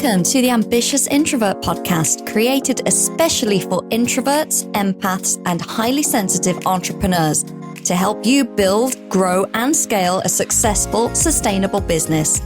Welcome to the Ambitious Introvert podcast, created especially for introverts, empaths, and highly sensitive entrepreneurs to help you build, grow, and scale a successful, sustainable business.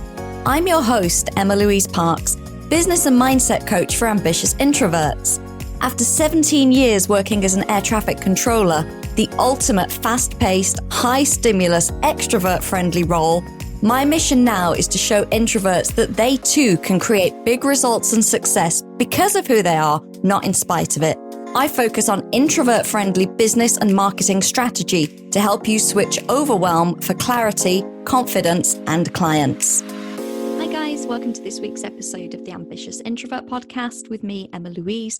I'm your host, Emma-Louise Parks, business and mindset coach for ambitious introverts. After 17 years working as an air traffic controller, the ultimate fast-paced, high-stimulus, extrovert-friendly role, my mission now is to show introverts that they too can create big results and success because of who they are, not in spite of it. I focus on introvert-friendly business and marketing strategy to help you switch overwhelm for clarity, confidence, and clients. Hi guys, welcome to this week's episode of the Ambitious Introvert podcast with me, Emma-Louise.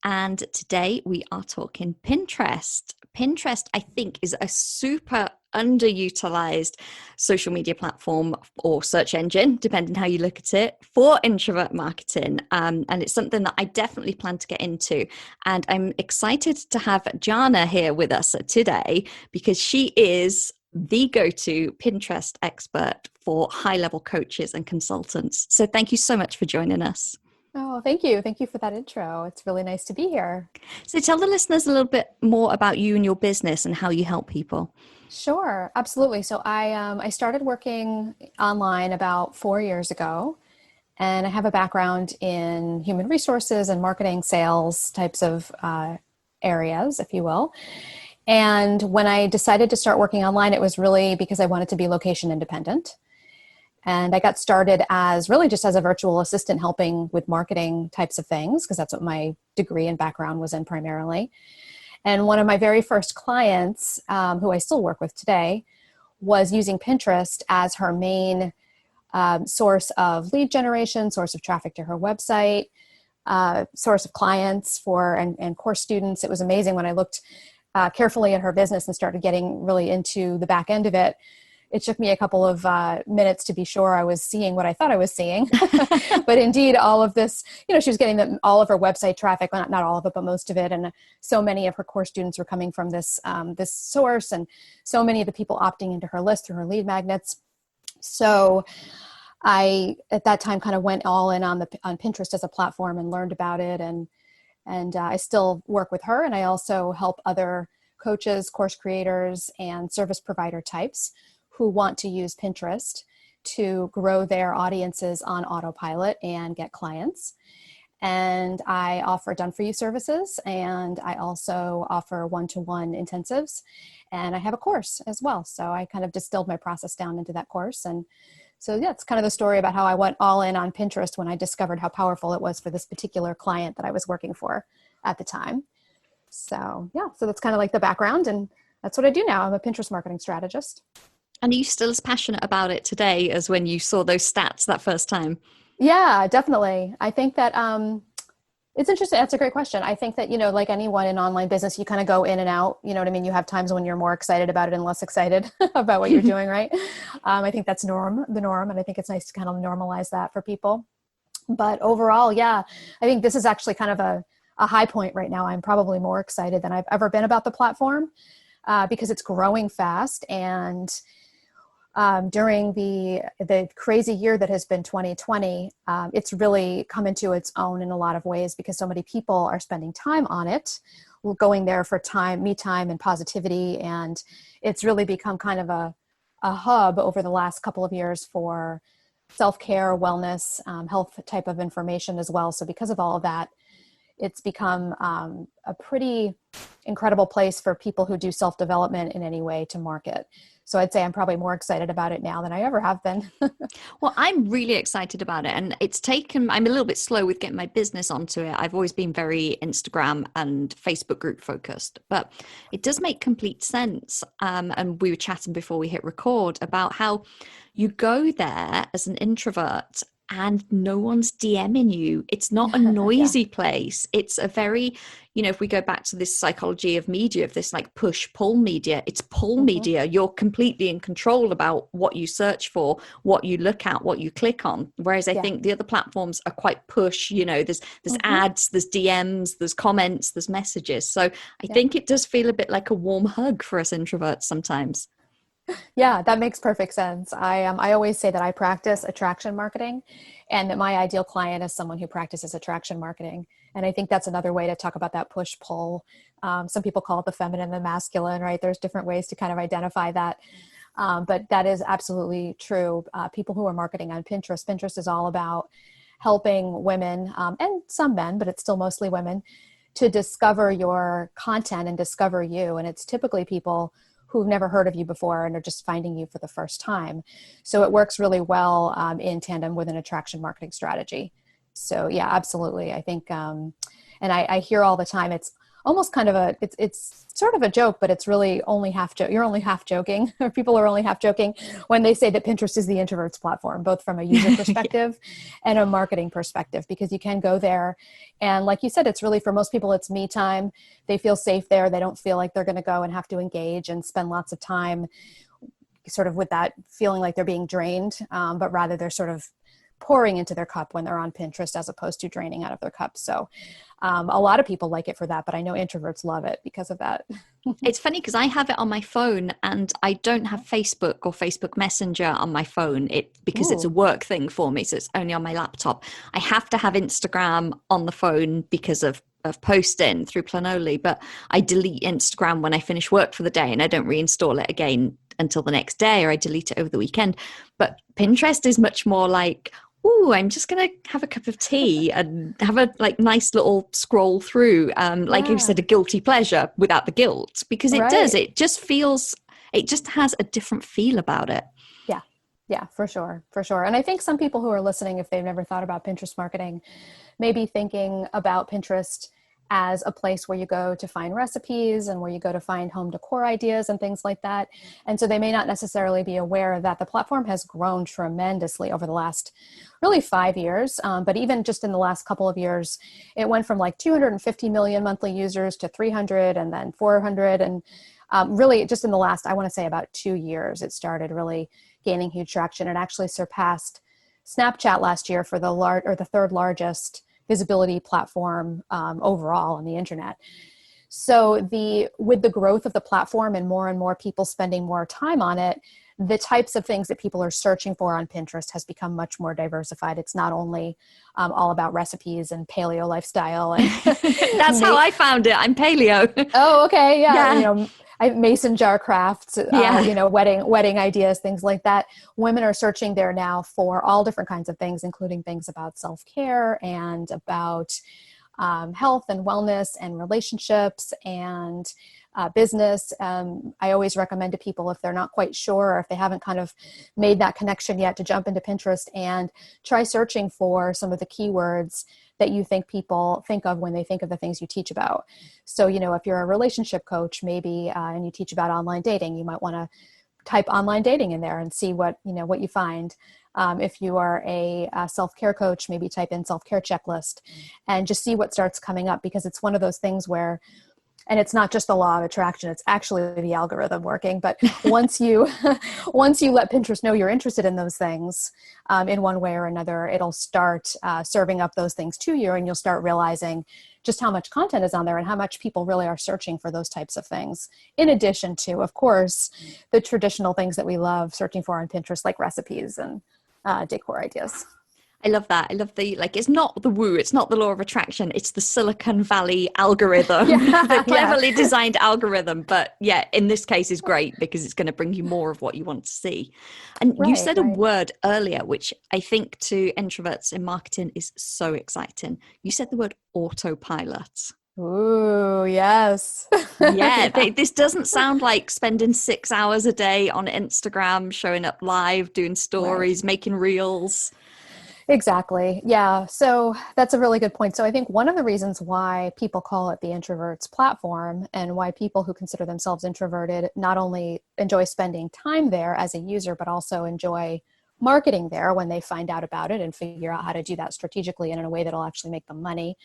And today we are talking Pinterest. Pinterest, I think, is a super underutilized social media platform or search engine, depending how you look at it, for introvert marketing. And it's something that I definitely plan to get into. And I'm excited to have Jana here with us today because she is the go-to Pinterest expert for high-level coaches and consultants. So thank you so much for joining us. Oh, thank you. Thank you for that intro. It's really nice to be here. So tell the listeners a little bit more about you and your business and how you help people. Sure, absolutely. So I started working online about 4 years ago, and I have a background in human resources and marketing, sales types of areas, if you will. And when I decided to start working online, it was really because I wanted to be location independent. And I got started as really just as a virtual assistant helping with marketing types of things, because that's what my degree and background was in primarily. And one of my very first clients, who I still work with today, was using Pinterest as her main source of lead generation, source of traffic to her website, source of clients and course students. It was amazing when I looked carefully at her business and started getting really into the back end of it. It took me a couple of minutes to be sure I was seeing what I thought I was seeing. But indeed, all of this, she was getting all of her website traffic, well, not all of it, but most of it. And so many of her course students were coming from this source, and so many of the people opting into her list through her lead magnets. So I, at that time, kind of went all in on Pinterest as a platform and learned about it. And I still work with her. And I also help other coaches, course creators, and service provider types who want to use Pinterest to grow their audiences on autopilot and get clients. And I offer done-for-you services, and I also offer one-to-one intensives, and I have a course as well. So I kind of distilled my process down into that course. And so yeah, it's kind of the story about how I went all in on Pinterest when I discovered how powerful it was for this particular client that I was working for at the time. So yeah, so that's kind of like the background, and that's what I do now. I'm a Pinterest marketing strategist. And are you still as passionate about it today as when you saw those stats that first time? Yeah, definitely. I think that it's interesting. That's a great question. I think that, like anyone in online business, you kind of go in and out. You know what I mean? You have times when you're more excited about it and less excited about what you're doing, right? I think that's the norm. And I think it's nice to kind of normalize that for people. But overall, yeah, I think this is actually kind of a high point right now. I'm probably more excited than I've ever been about the platform because it's growing fast. And during the crazy year that has been 2020, it's really come into its own in a lot of ways because so many people are spending time on it, going there for me time and positivity. And it's really become kind of a hub over the last couple of years for self-care, wellness, health type of information as well. So because of all of that, it's become a pretty incredible place for people who do self-development in any way to market. So I'd say I'm probably more excited about it now than I ever have been. Well, I'm really excited about it. And I'm a little bit slow with getting my business onto it. I've always been very Instagram and Facebook group focused, but it does make complete sense. And we were chatting before we hit record about how you go there as an introvert and no one's DMing you. It's not a noisy place. It's a very, if we go back to this psychology of media, of this like push-pull media, it's pull media. You're completely in control about what you search for, what you look at, what you click on. Whereas I think the other platforms are quite push, there's ads, there's DMs, there's comments, there's messages. So I think it does feel a bit like a warm hug for us introverts sometimes. Yeah, that makes perfect sense. I always say that I practice attraction marketing, and that my ideal client is someone who practices attraction marketing. And I think that's another way to talk about that push pull. Some people call it the feminine and the masculine, right? There's different ways to kind of identify that. But that is absolutely true. People who are marketing on Pinterest, Pinterest is all about helping women and some men, but it's still mostly women, to discover your content and discover you. And it's typically people who've never heard of you before and are just finding you for the first time. So it works really well in tandem with an attraction marketing strategy. So yeah, absolutely. I think, and I hear all the time, it's almost kind of it's sort of a joke, but it's really only you're only half joking, or people are only half joking when they say that Pinterest is the introvert's platform, both from a user perspective and a marketing perspective, because you can go there. And like you said, it's really, for most people, it's me time. They feel safe there. They don't feel like they're going to go and have to engage and spend lots of time sort of with that feeling like they're being drained, but rather they're sort of pouring into their cup when they're on Pinterest, as opposed to draining out of their cup. So a lot of people like it for that, but I know introverts love it because of that. It's funny because I have it on my phone and I don't have Facebook or Facebook Messenger on my phone because it's a work thing for me. So it's only on my laptop. I have to have Instagram on the phone because of posting through Planoly, but I delete Instagram when I finish work for the day and I don't reinstall it again until the next day, or I delete it over the weekend. But Pinterest is much more like, ooh, I'm just going to have a cup of tea and have a nice little scroll through, like you said, a guilty pleasure without the guilt, because it does. It just has a different feel about it. Yeah, for sure. For sure. And I think some people who are listening, if they've never thought about Pinterest marketing, may be thinking about Pinterest as a place where you go to find recipes and where you go to find home decor ideas and things like that. And so they may not necessarily be aware that the platform has grown tremendously over the last really 5 years. But even just in the last couple of years, it went from like 250 million monthly users to 300 and then 400. And really just in the last, I want to say about 2 years, it started really gaining huge traction. It actually surpassed Snapchat last year for the third largest visibility platform overall on the internet. So with the growth of the platform and more people spending more time on it, the types of things that people are searching for on Pinterest has become much more diversified. It's not only all about recipes and paleo lifestyle. And that's how I found it. I'm paleo. Oh, okay. Yeah. Mason jar crafts, wedding ideas, things like that. Women are searching there now for all different kinds of things, including things about self-care and about health and wellness and relationships and business. I always recommend to people, if they're not quite sure, or if they haven't kind of made that connection yet, to jump into Pinterest and try searching for some of the keywords that you think people think of when they think of the things you teach about. So, if you're a relationship coach, maybe, and you teach about online dating, you might want to type online dating in there and see what you find. If you are a self-care coach, maybe type in self-care checklist and just see what starts coming up, because it's one of those things where, and it's not just the law of attraction, it's actually the algorithm working. But once you let Pinterest know you're interested in those things in one way or another, it'll start serving up those things to you, and you'll start realizing just how much content is on there and how much people really are searching for those types of things. In addition to, of course, the traditional things that we love searching for on Pinterest, like recipes and decor ideas. I love that. I love it's not the woo, it's not the law of attraction, it's the Silicon Valley algorithm, the cleverly designed algorithm. But yeah, in this case is great because it's going to bring you more of what you want to see. And you said a word earlier, which I think to introverts in marketing is so exciting. You said the word autopilot. Ooh, yes. This doesn't sound like spending 6 hours a day on Instagram, showing up live, doing stories, making reels. Exactly. Yeah. So that's a really good point. So I think one of the reasons why people call it the introvert's platform, and why people who consider themselves introverted not only enjoy spending time there as a user, but also enjoy marketing there when they find out about it and figure out how to do that strategically and in a way that'll actually make them money,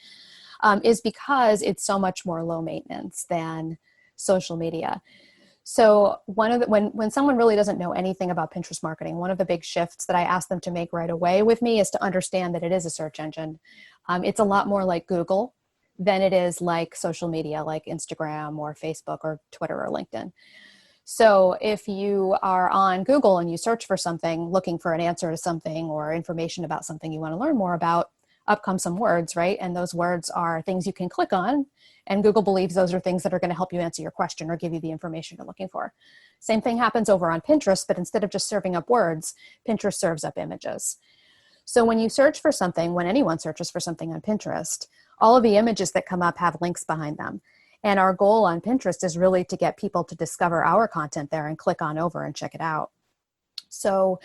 is because it's so much more low maintenance than social media. So when someone really doesn't know anything about Pinterest marketing, one of the big shifts that I ask them to make right away with me is to understand that it is a search engine. It's a lot more like Google than it is like social media, like Instagram or Facebook or Twitter or LinkedIn. So if you are on Google and you search for something, looking for an answer to something or information about something you want to learn more about, up come some words, right? And those words are things you can click on. And Google believes those are things that are going to help you answer your question or give you the information you're looking for. Same thing happens over on Pinterest, but instead of just serving up words, Pinterest serves up images. So when you search for something, when anyone searches for something on Pinterest, all of the images that come up have links behind them. And our goal on Pinterest is really to get people to discover our content there and click on over and check it out. So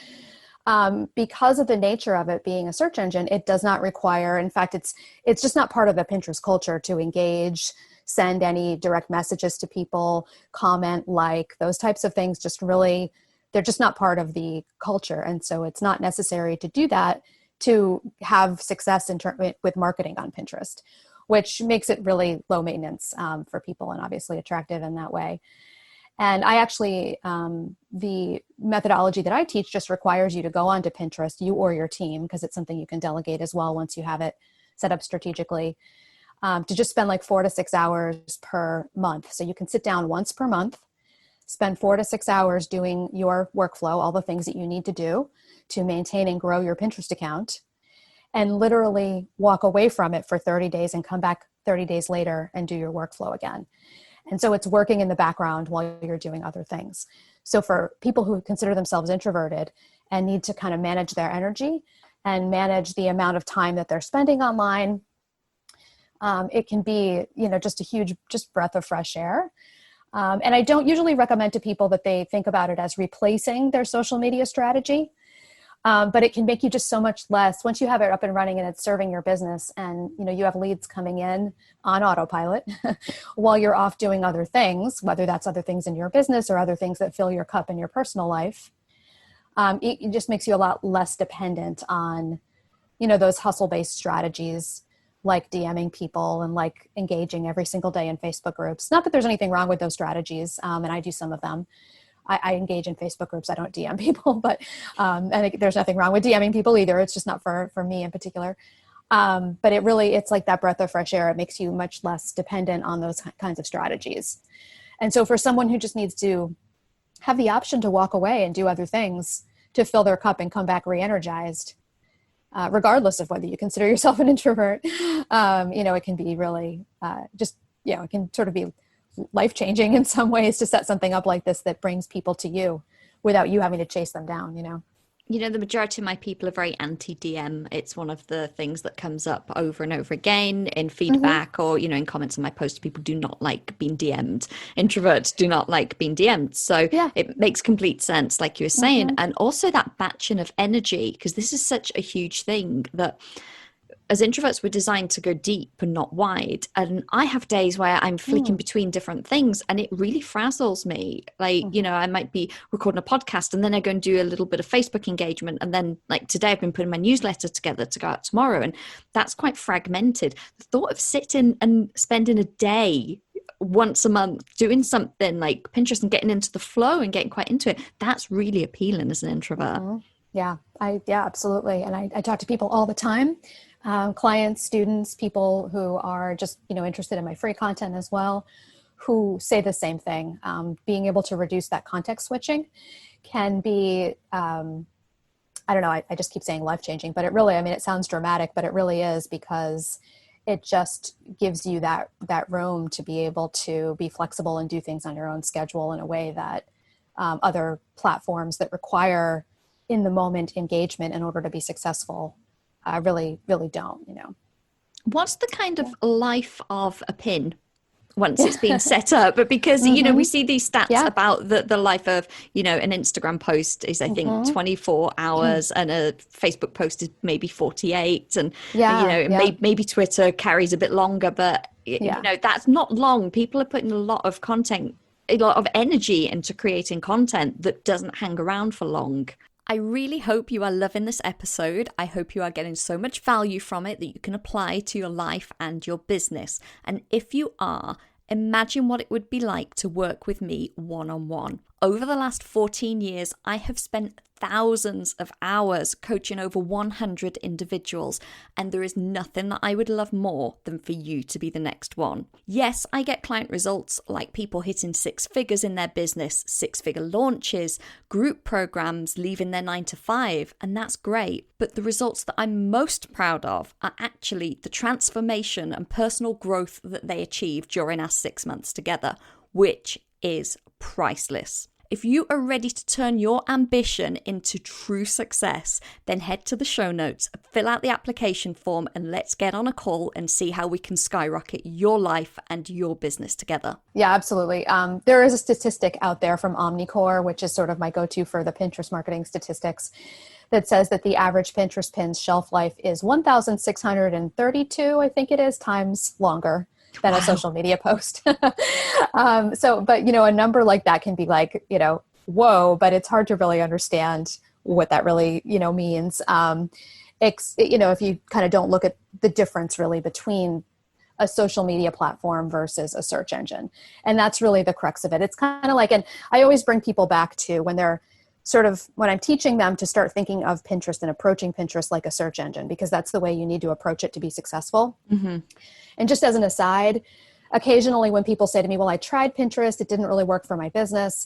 because of the nature of it being a search engine, it does not require, in fact, it's just not part of the Pinterest culture to engage, send any direct messages to people, comment, like, those types of things. Just really, they're just not part of the culture. And so it's not necessary to do that to have success with marketing on Pinterest, which makes it really low maintenance for people and obviously attractive in that way. And I actually, the methodology that I teach just requires you to go onto Pinterest, you or your team, because it's something you can delegate as well once you have it set up strategically, to just spend like 4 to 6 hours per month. So you can sit down once per month, spend 4 to 6 hours doing your workflow, all the things that you need to do to maintain and grow your Pinterest account, and literally walk away from it for 30 days and come back 30 days later and do your workflow again. And so it's working in the background while you're doing other things. So for people who consider themselves introverted and need to kind of manage their energy and manage the amount of time that they're spending online, it can be, just a huge, breath of fresh air. And I don't usually recommend to people that they think about it as replacing their social media strategy. But it can make you just so much less once you have it up and running and it's serving your business, and you have leads coming in on autopilot while you're off doing other things, whether that's other things in your business or other things that fill your cup in your personal life. It just makes you a lot less dependent on, those hustle-based strategies like DMing people and like engaging every single day in Facebook groups. Not that there's anything wrong with those strategies, and I do some of them. I engage in Facebook groups. I don't DM people, but and there's nothing wrong with DMing people either. It's just not for me in particular. But it's like that breath of fresh air. It makes you much less dependent on those kinds of strategies. And so for someone who just needs to have the option to walk away and do other things to fill their cup and come back re-energized, regardless of whether you consider yourself an introvert, it can be really it can sort of be life-changing in some ways to set something up like this that brings people to you without you having to chase them down, The majority of my people are very anti-DM. It's one of the things that comes up over and over again in feedback or, in comments on my post. People do not like being DM'd. Introverts do not like being DM'd. So it makes complete sense, like you were saying. And also that batching of energy, because this is such a huge thing that as introverts, we're designed to go deep and not wide. And I have days where I'm flicking between different things and it really frazzles me. Like, I might be recording a podcast and then I go and do a little bit of Facebook engagement. And then like today I've been putting my newsletter together to go out tomorrow. And that's quite fragmented. The thought of sitting and spending a day once a month doing something like Pinterest and getting into the flow and getting quite into it, that's really appealing as an introvert. Yeah, absolutely. And I talk to people all the time. Clients, students, people who are just, interested in my free content as well, who say the same thing. Being able to reduce that context switching can be, I don't know, I just keep saying life-changing, but it really, it sounds dramatic, but it really is, because it just gives you that room to be able to be flexible and do things on your own schedule in a way that other platforms that require in the moment engagement in order to be successful really don't, What's the kind of life of a pin once it's been set up? But because, we see these stats about the life of, an Instagram post is, I think, 24 hours and a Facebook post is maybe 48. And, maybe Twitter carries a bit longer, but, that's not long. People are putting a lot of content, a lot of energy into creating content that doesn't hang around for long. I really hope you are loving this episode. I hope you are getting so much value from it that you can apply to your life and your business. And if you are, imagine what it would be like to work with me one-on-one. Over the last 14 years, I have spent thousands of hours coaching over 100 individuals, and there is nothing that I would love more than for you to be the next one. Yes, I get client results like people hitting 6 figures in their business, 6-figure launches, group programs, leaving their 9 to 5, and that's great. But the results that I'm most proud of are actually the transformation and personal growth that they achieved during our 6 months together, which is priceless. If you are ready to turn your ambition into true success, then head to the show notes, fill out the application form, and let's get on a call and see how we can skyrocket your life and your business together. Yeah, absolutely. There is a statistic out there from Omnicore, which is sort of my go-to for the Pinterest marketing statistics, that says that the average Pinterest pin's shelf life is 1,632, I think it is, times longer than a social media post. But, a number like that can be like, whoa, but it's hard to really understand what that really, means. If you kind of don't look at the difference really between a social media platform versus a search engine. And that's really the crux of it. It's kind of like, and I always bring people back to when I'm teaching them to start thinking of Pinterest and approaching Pinterest like a search engine, because that's the way you need to approach it to be successful. Mm-hmm. And just as an aside, occasionally when people say to me, well, I tried Pinterest, it didn't really work for my business.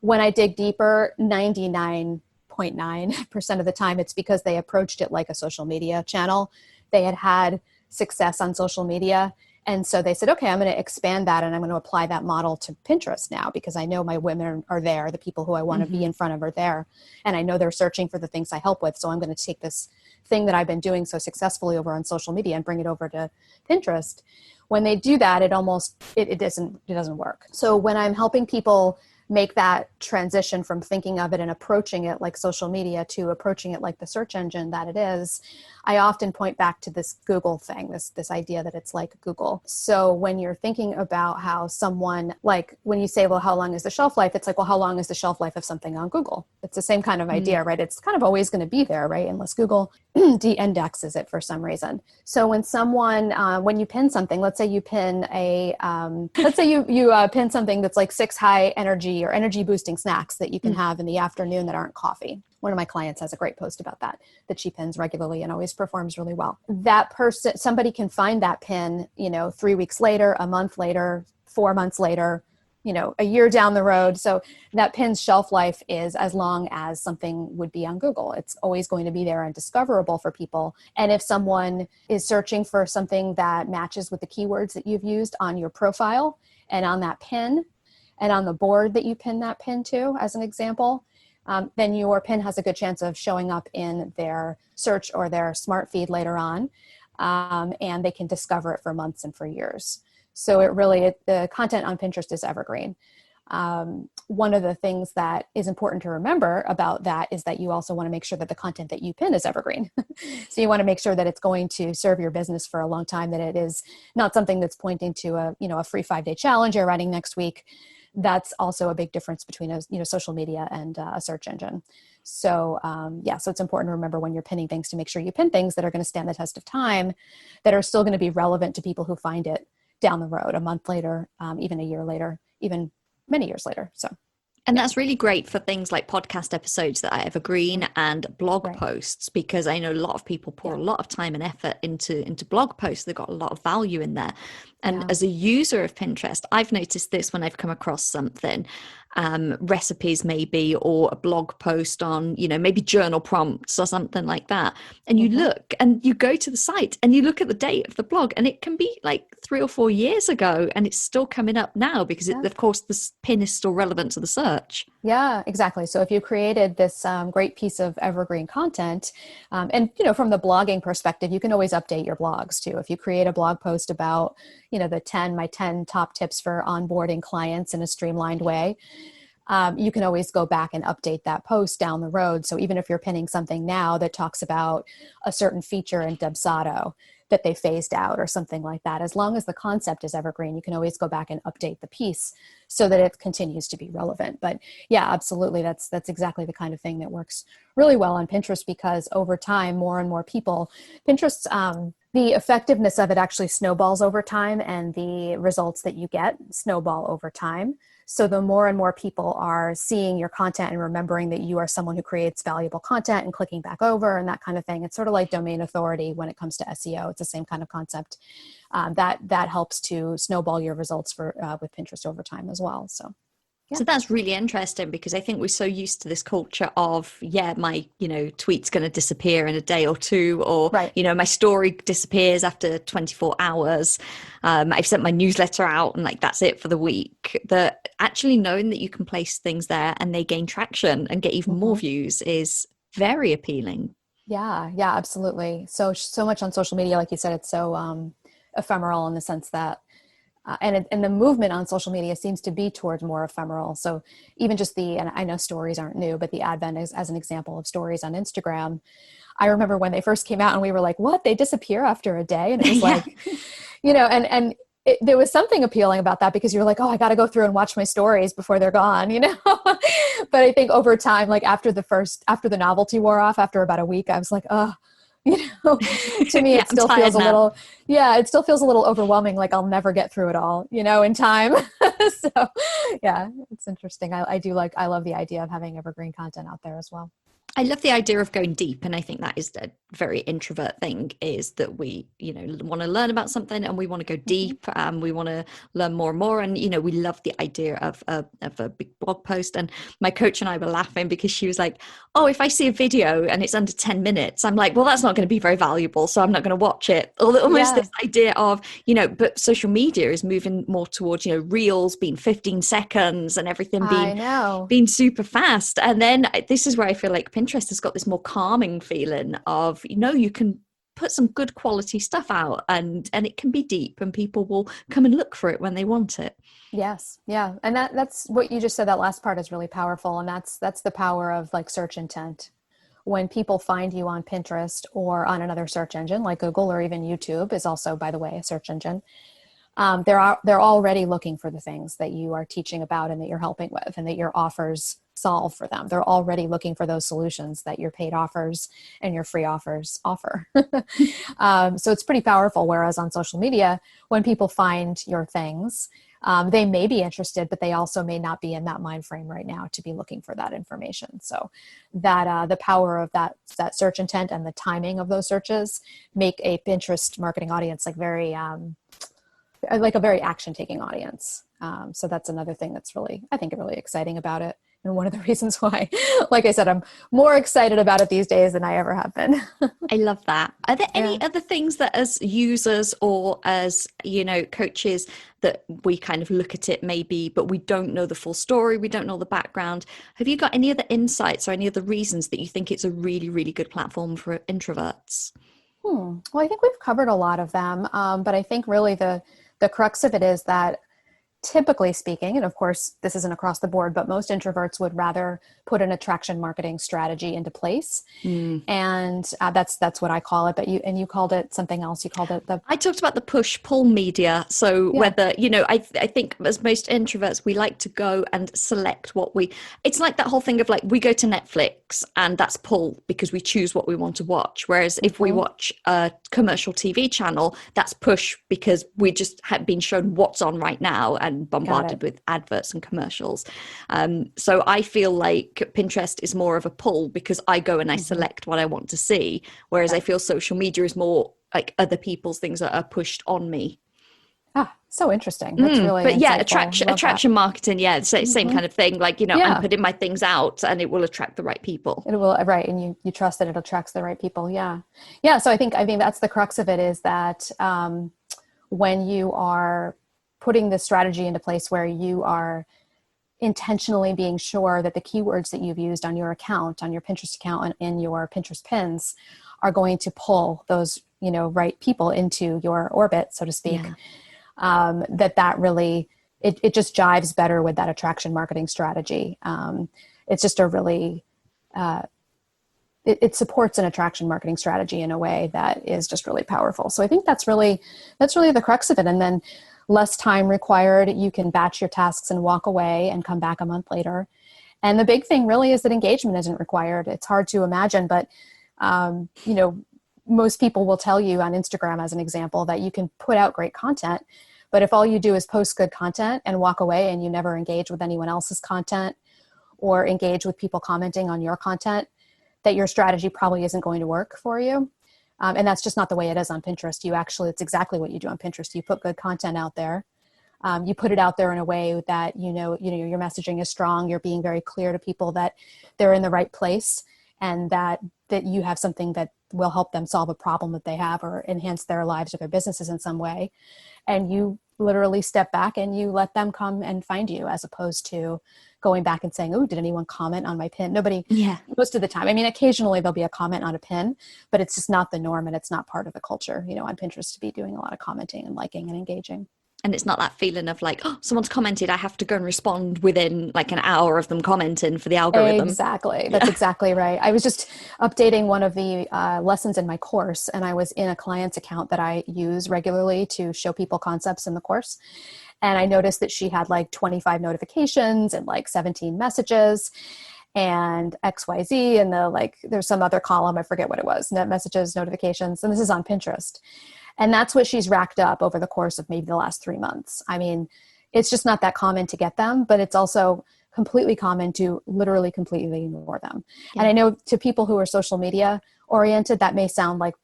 When I dig deeper, 99.9% of the time, it's because they approached it like a social media channel. They had success on social media. And so they said, okay, I'm going to expand that and I'm going to apply that model to Pinterest now, because I know my women are there. The people who I want to be in front of are there. And I know they're searching for the things I help with. So I'm going to take this thing that I've been doing so successfully over on social media and bring it over to Pinterest. When they do that, it doesn't work. So when I'm helping people make that transition from thinking of it and approaching it like social media to approaching it like the search engine that it is, I often point back to this Google thing, this idea that it's like Google. So when you're thinking about how someone, like when you say, well, how long is the shelf life? It's like, well, how long is the shelf life of something on Google? It's the same kind of idea, right? It's kind of always going to be there, right? Unless Google de-indexes it for some reason. So when someone, when you pin something, let's say you pin you pin something that's like 6 high energy or energy boosting snacks that you can have in the afternoon that aren't coffee. One of my clients has a great post about that she pins regularly and always performs really well. That person, somebody can find that pin, 3 weeks later, a month later, 4 months later, a year down the road. So that pin's shelf life is as long as something would be on Google. It's always going to be there and discoverable for people. And if someone is searching for something that matches with the keywords that you've used on your profile and on that pin and on the board that you pin that pin to, as an example, then your pin has a good chance of showing up in their search or their smart feed later on. And they can discover it for months and for years. So the content on Pinterest is evergreen. One of the things that is important to remember about that is that you also want to make sure that the content that you pin is evergreen. So you want to make sure that it's going to serve your business for a long time, that it is not something that's pointing to a free 5-day challenge you're running next week. That's also a big difference between social media and a search engine. So so it's important to remember when you're pinning things to make sure you pin things that are going to stand the test of time, that are still going to be relevant to people who find it down the road, a month later, even a year later, even many years later. And that's really great for things like podcast episodes that are evergreen and blog posts, because I know a lot of people pour a lot of time and effort into blog posts. They've got a lot of value in there. And as a user of Pinterest, I've noticed this when I've come across something, recipes maybe, or a blog post on, maybe journal prompts or something like that. And you look and you go to the site and you look at the date of the blog, and it can be like 3 or 4 years ago and it's still coming up now because of course the pin is still relevant to the search. Yeah, exactly. So if you created this great piece of evergreen content, and from the blogging perspective, you can always update your blogs too. If you create a blog post about my 10 top tips for onboarding clients in a streamlined way, you can always go back and update that post down the road. So even if you're pinning something now that talks about a certain feature in Dubsado that they phased out or something like that, as long as the concept is evergreen, you can always go back and update the piece so that it continues to be relevant. But yeah, absolutely. That's exactly the kind of thing that works really well on Pinterest, because over time, more and more people, Pinterest, the effectiveness of it actually snowballs over time, and the results that you get snowball over time. So the more and more people are seeing your content and remembering that you are someone who creates valuable content and clicking back over and that kind of thing, it's sort of like domain authority when it comes to SEO. It's the same kind of concept. That helps to snowball your results for with Pinterest over time as well. So. Yeah. So that's really interesting, because I think we're so used to this culture of, my, tweet's going to disappear in a day or two, or, right. My story disappears after 24 hours. I've sent my newsletter out and like, that's it for the week. That actually knowing that you can place things there and they gain traction and get even more views is very appealing. Yeah, absolutely. So much on social media, like you said, it's so ephemeral in the sense that and the movement on social media seems to be towards more ephemeral. So even just and I know stories aren't new, but the advent is, as an example of stories on Instagram. I remember when they first came out and we were like, what? They disappear after a day? And it was like, there was something appealing about that, because you're like, oh, I got to go through and watch my stories before they're gone, But I think over time, like after the novelty wore off, after about a week, I was like, oh, to me, it still feels it still feels a little overwhelming. Like I'll never get through it all, in time. So yeah, it's interesting. I love the idea of having evergreen content out there as well. I love the idea of going deep. And I think that is a very introvert thing, is that we, want to learn about something and we want to go deep. We want to learn more and more. And, we love the idea of a big blog post. And my coach and I were laughing because she was like, oh, if I see a video and it's under 10 minutes, I'm like, well, that's not going to be very valuable, so I'm not going to watch it. Almost this idea of, but social media is moving more towards, reels being 15 seconds and everything being super fast. And then this is where I feel like Pinterest has got this more calming feeling of, you can put some good quality stuff out and it can be deep and people will come and look for it when they want it. Yes. Yeah. And that's what you just said. That last part is really powerful. And that's the power of like search intent. When people find you on Pinterest or on another search engine like Google, or even YouTube is also, by the way, a search engine. They're already looking for the things that you are teaching about and that you're helping with and that your offers solve for them. They're already looking for those solutions that your paid offers and your free offers offer. So it's pretty powerful. Whereas on social media, when people find your things, they may be interested, but they also may not be in that mind frame right now to be looking for that information. So that the power of that search intent and the timing of those searches make a Pinterest marketing audience like a very action-taking audience. So that's another thing that's really exciting about it. And one of the reasons why, like I said, I'm more excited about it these days than I ever have been. I love that. Are there any other things that as users or as, coaches that we kind of look at it maybe, but we don't know the full story, we don't know the background? Have you got any other insights or any other reasons that you think it's a really, really good platform for introverts? Well, I think we've covered a lot of them. But I think really the crux of it is that, typically speaking, and of course this isn't across the board, but most introverts would rather put an attraction marketing strategy into place. And that's what I call it. But you called it something else. You called it I talked about the push-pull media. So whether, I think as most introverts, we like to go and select it's like that whole thing of like, we go to Netflix and that's pull because we choose what we want to watch. Whereas if we watch a commercial TV channel, that's push because we just have been shown what's on right now and bombarded with adverts and commercials. So I feel like Pinterest is more of a pull because I go and I select what I want to see. Whereas I feel social media is more like other people's things that are pushed on me. So interesting. That's really but insightful. attraction marketing. Yeah. It's the same kind of thing. Like, I'm putting my things out and it will attract the right people. It will. Right. And you trust that it attracts the right people. Yeah. Yeah. So I think that's the crux of it, is that when you are putting this strategy into place where you are intentionally being sure that the keywords that you've used on your account, on your Pinterest account and in your Pinterest pins are going to pull those, right people into your orbit, so to speak. That really, it just jives better with that attraction marketing strategy. It's just a really, it supports an attraction marketing strategy in a way that is just really powerful. So I think that's really the crux of it. And then less time required. You can batch your tasks and walk away and come back a month later. And the big thing really is that engagement isn't required. It's hard to imagine, but most people will tell you on Instagram, as an example, that you can put out great content, But if all you do is post good content and walk away and you never engage with anyone else's content or engage with people commenting on your content, that your strategy probably isn't going to work for you. And that's just not the way it is on Pinterest. It's exactly what you do on Pinterest. You put good content out there. You put it out there in a way that, your messaging is strong. You're being very clear to people that they're in the right place and that you have something that will help them solve a problem that they have or enhance their lives or their businesses in some way. And you literally step back and you let them come and find you, as opposed to going back and saying, oh, did anyone comment on my pin? Nobody, most of the time. I mean, occasionally there'll be a comment on a pin, but it's just not the norm and it's not part of the culture, on Pinterest, to be doing a lot of commenting and liking and engaging. And it's not that feeling of like, oh, someone's commented, I have to go and respond within like an hour of them commenting for the algorithm. Exactly. That's exactly right. I was just updating one of the lessons in my course, and I was in a client's account that I use regularly to show people concepts in the course. And I noticed that she had like 25 notifications and like 17 messages and XYZ. And there's some other column, I forget what it was, net messages, notifications. And this is on Pinterest. And that's what she's racked up over the course of maybe the last 3 months. I mean, it's just not that common to get them, but it's also completely common to literally completely ignore them. Yeah. And I know to people who are social media oriented, that may sound like,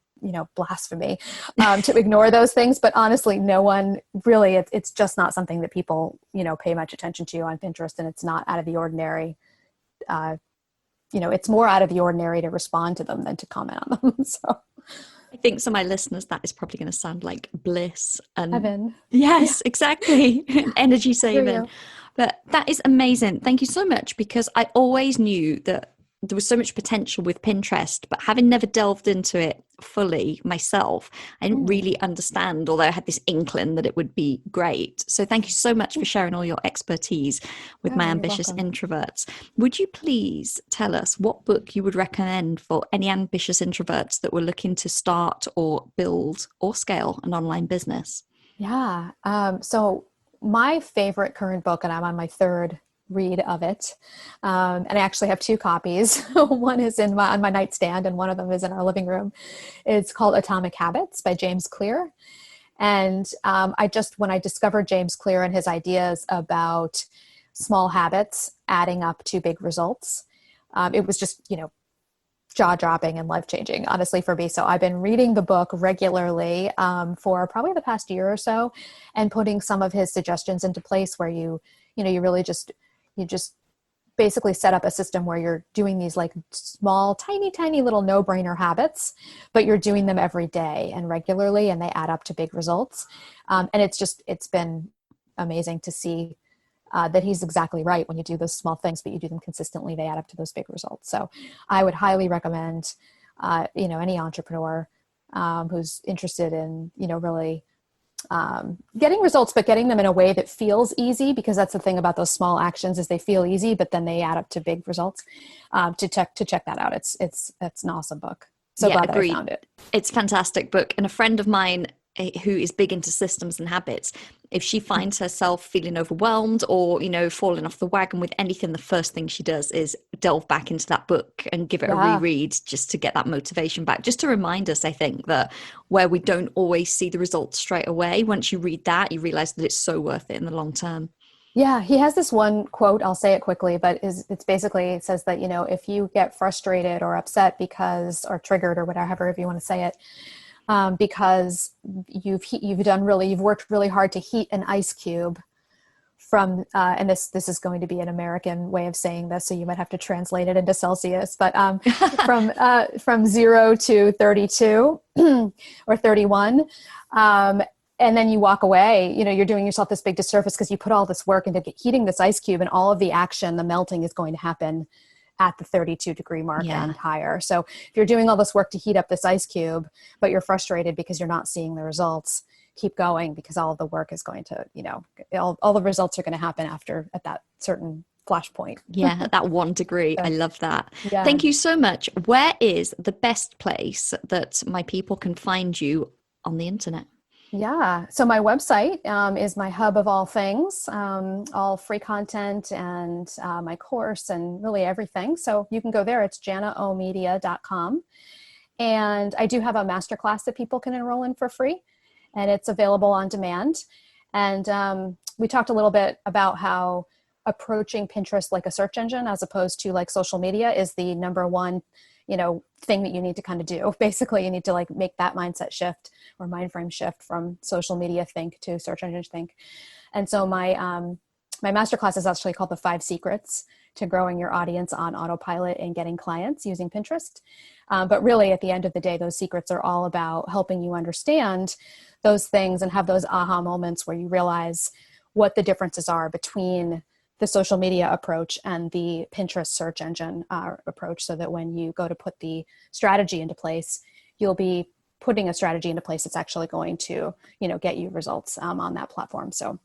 blasphemy to ignore those things. But honestly, no one really, it's just not something that people, pay much attention to on Pinterest. And it's not out of the ordinary. It's more out of the ordinary to respond to them than to comment on them. So I think to my listeners, that is probably going to sound like bliss and heaven. Yes, exactly. Energy saving. But that is amazing. Thank you so much, because I always knew that there was so much potential with Pinterest, but having never delved into it fully myself, I didn't really understand, although I had this inkling that it would be great. So thank you so much for sharing all your expertise with my ambitious introverts. Would you please tell us what book you would recommend for any ambitious introverts that were looking to start or build or scale an online business? Yeah. So my favorite current book, and I'm on my third read of it. And I actually have 2 copies. One is on my nightstand and one of them is in our living room. It's called Atomic Habits by James Clear. And when I discovered James Clear and his ideas about small habits adding up to big results, it was just, jaw-dropping and life-changing, honestly, for me. So I've been reading the book regularly for probably the past year or so, and putting some of his suggestions into place where you really just basically set up a system where you're doing these like small, tiny little no-brainer habits, but you're doing them every day and regularly, and they add up to big results. And it's been amazing to see that he's exactly right. When you do those small things, but you do them consistently, they add up to those big results. So I would highly recommend, any entrepreneur who's interested in, really getting results, but getting them in a way that feels easy, because that's the thing about those small actions, is they feel easy, but then they add up to big results. To check that out. It's an awesome book. So glad that I found it. It's a fantastic book. And a friend of mine who is big into systems and habits, if she finds herself feeling overwhelmed or, falling off the wagon with anything, the first thing she does is delve back into that book and give it a reread, just to get that motivation back, just to remind us, I think, that where we don't always see the results straight away, once you read that, you realize that it's so worth it in the long term. Yeah, he has this one quote, I'll say it quickly, but it says that, if you get frustrated or upset or triggered or whatever, if you want to say it, because you've worked really hard to heat an ice cube from, and this is going to be an American way of saying this, so you might have to translate it into Celsius, but from 0 to 32 or 31, and then you walk away, you're doing yourself this big disservice because you put all this work into heating this ice cube, and all of the action, the melting, is going to happen at the 32 degree mark and higher. So if you're doing all this work to heat up this ice cube, but you're frustrated because you're not seeing the results, keep going, because all of the work is going to, all the results are going to happen at that certain flashpoint. Yeah, that 1 degree. I love that. Yeah. Thank you so much. Where is the best place that my people can find you on the internet? Yeah. So my website is my hub of all things, all free content and my course and really everything. So you can go there. It's janaomedia.com. And I do have a masterclass that people can enroll in for free, and it's available on demand. And we talked a little bit about how approaching Pinterest like a search engine as opposed to like social media is the number one, thing that you need to kind of do. Basically, you need to like make that mindset shift or mind frame shift from social media think to search engine think. And so my masterclass is actually called the 5 Secrets to Growing Your Audience on Autopilot and Getting Clients Using Pinterest. But really, at the end of the day, those secrets are all about helping you understand those things and have those aha moments where you realize what the differences are between the social media approach and the Pinterest search engine approach, so that when you go to put the strategy into place, you'll be putting a strategy into place that's actually going to, get you results on that platform. So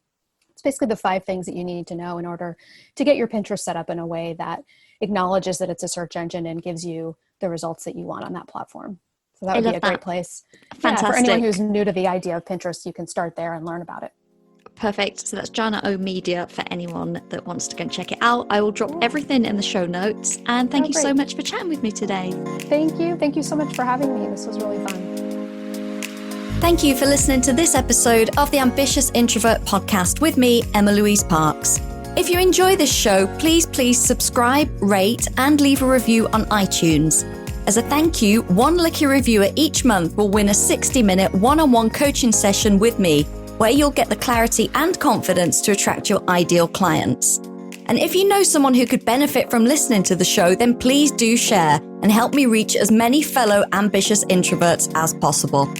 it's basically the 5 things that you need to know in order to get your Pinterest set up in a way that acknowledges that it's a search engine and gives you the results that you want on that platform. So that would be a great place. Fantastic. Yeah, for anyone who's new to the idea of Pinterest, you can start there and learn about it. Perfect. So that's Jana I Media for anyone that wants to go and check it out. I will drop everything in the show notes. And thank you so much for chatting with me today. Thank you. Thank you so much for having me. This was really fun. Thank you for listening to this episode of the Ambitious Introvert podcast with me, Emma-Louise Parks. If you enjoy this show, please subscribe, rate, and leave a review on iTunes. As a thank you, one lucky reviewer each month will win a 60-minute one-on-one coaching session with me, where you'll get the clarity and confidence to attract your ideal clients. And if you know someone who could benefit from listening to the show, then please do share and help me reach as many fellow ambitious introverts as possible.